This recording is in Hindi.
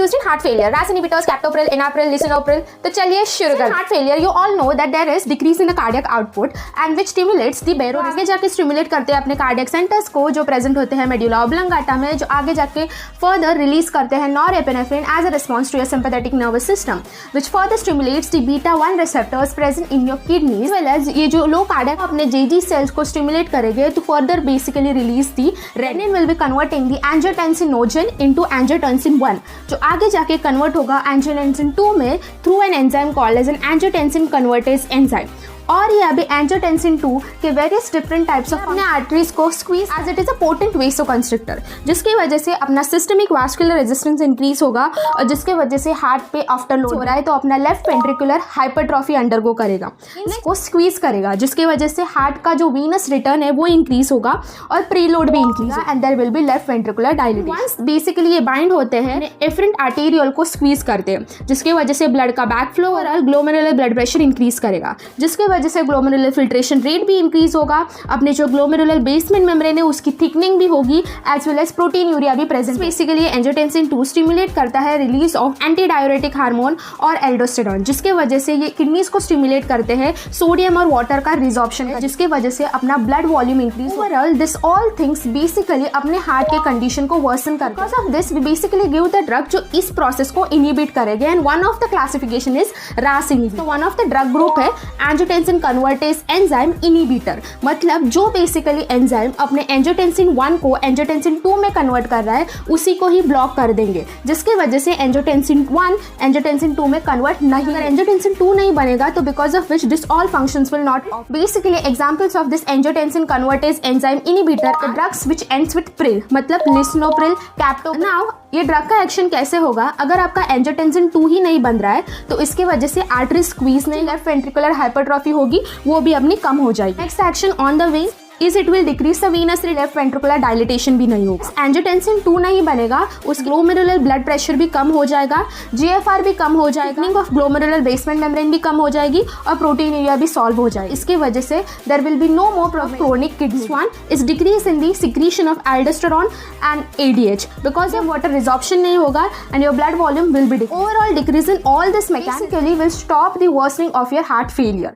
used in heart failure. RAS inhibitors, captopril, enalapril, lisinopril. तो चलिए शुरू करते हैं. Heart failure, you all know that there is decrease in the cardiac output and which stimulates the baro. आगे जाके स्टिमुलेट करते हैं अपने कार्डियक सेंटर्स को जो प्रेजेंट होते हैं मेडुला ऑब्लांगाटा में, जो आगे जाके फर्दर रिलीज करते हैं norepinephrine as a response to your sympathetic nervous system which further stimulates the beta 1 receptors present in your kidneys as well as ये जो लो कार्डियक अपने जेजी सेल्स को स्टिमुलेट करेंगे तो further basically release the renin will be converting the angiotensinogen into angiotensin 1 जो आगे जाके कन्वर्ट होगा एंजियोटेंसिन 2 में through an enzyme called as an angiotensin convertase enzyme. और ये अभी एंजियोटेंसिन 2 के वेरियस डिफरेंट टाइप्स ऑफ अपने आर्टरीज को squeeze as it is a potent vasoconstrictor जिसकी वजह से अपना सिस्टमिक वास्कुलर रेजिस्टेंस इंक्रीज होगा और जिसके वजह से हार्ट पे आफ्टर लोड हो रहा है तो अपना लेफ्ट वेंट्रिकुलर हाइपरट्रॉफी अंडरगो करेगा, इसको स्क्वीज करेगा जिसकी वजह से हार्ट का जो वीनस रिटर्न है वो इंक्रीज होगा और प्रीलोड भी increase and there will be left ventricular dilatation. Once basically ये बाइंड होते हैं एफरेंट आर्टेरियल को स्क्वीज करते हैं जिसकी वजह से ब्लड का बैक फ्लो और ग्लोमेरुलर ब्लड प्रेशर इंक्रीज करेगा जिसके वजह से ग्लोमेरुलर फिल्ट्रेशन रेट भी इंक्रीज होगा. अपने जो ग्लोमेरुलर बेसमेंट मेम्ब्रेन है उसकी थिकनिंग भी होगी as well as proteinuria भी प्रेजेंट. बेसिकली एंजियोटेंसिन 2 स्टिमुलेट करता है release of anti diuretic hormone और एल्डोस्टेरॉन जिसके वजह से ये किडनीज को स्टिमुलेट करते हैं सोडियम और वाटर का रिजॉर्प्शन जिसके वजह से अपना blood volume increase. Overall this all things basically अपने हार्ट के कंडीशन को वर्सन करते हैं. Because of this we basically give the drug जो इस प्रोसेस को इनहिबिट करेगा and one of the classification is RAS inhibitor. One of the drug group है एंजियोटेंसिन कन्वर्टेज एंजाइम इनहिबिटर, मतलब जो बेसिकली एंजाइम अपने एंजियोटेंसिन 1 को एंजियोटेंसिन 2 में कन्वर्ट कर रहा है उसी को ही ब्लॉक कर देंगे जिसकी वजह से एंजियोटेंसिन 1 एंजियोटेंसिन 2 में कन्वर्ट नहीं. अगर एंजियोटेंसिन 2 नहीं बनेगा तो because of which this all functions will not. Basically examples of this angiotensin convertase enzyme inhibitor drugs which ends with Pril मतलब लिसिनोप्रिल, कैप्टोप्रिल. नाउ ये ड्रग का एक्शन कैसे होगा अगर आपका एंजियोटेंसिन 2 ही नहीं बन रहा है तो इसके वजह से आर्टरी स्क्वीज नहीं, लेफ्ट वेंट्रिकुलर हाइपरट्रॉफी होगी वो भी अपनी कम हो जाएगी. Next action on the way is it will decrease the Venus left ventricular dilatation भी नहीं होगा. एंजियोटेंसिन 2 नहीं बनेगा उस ग्लोमेरुलर ब्लड प्रेशर भी कम हो जाएगा, GFR भी कम हो जाएगा, ऑफ ग्लोमेरुलर बेसमेंट मेम्ब्रेन भी कम हो जाएगी और प्रोटीन यूरिया भी सॉल्व हो जाएगी. इसकी वजह से there will be no more chronic kidney. One is decrease in the secretion of aldosterone and ADH because of water reabsorption नहीं होगा and your blood volume will be decrease. Overall decrease in all this mechanically will stop the worsening of your heart failure.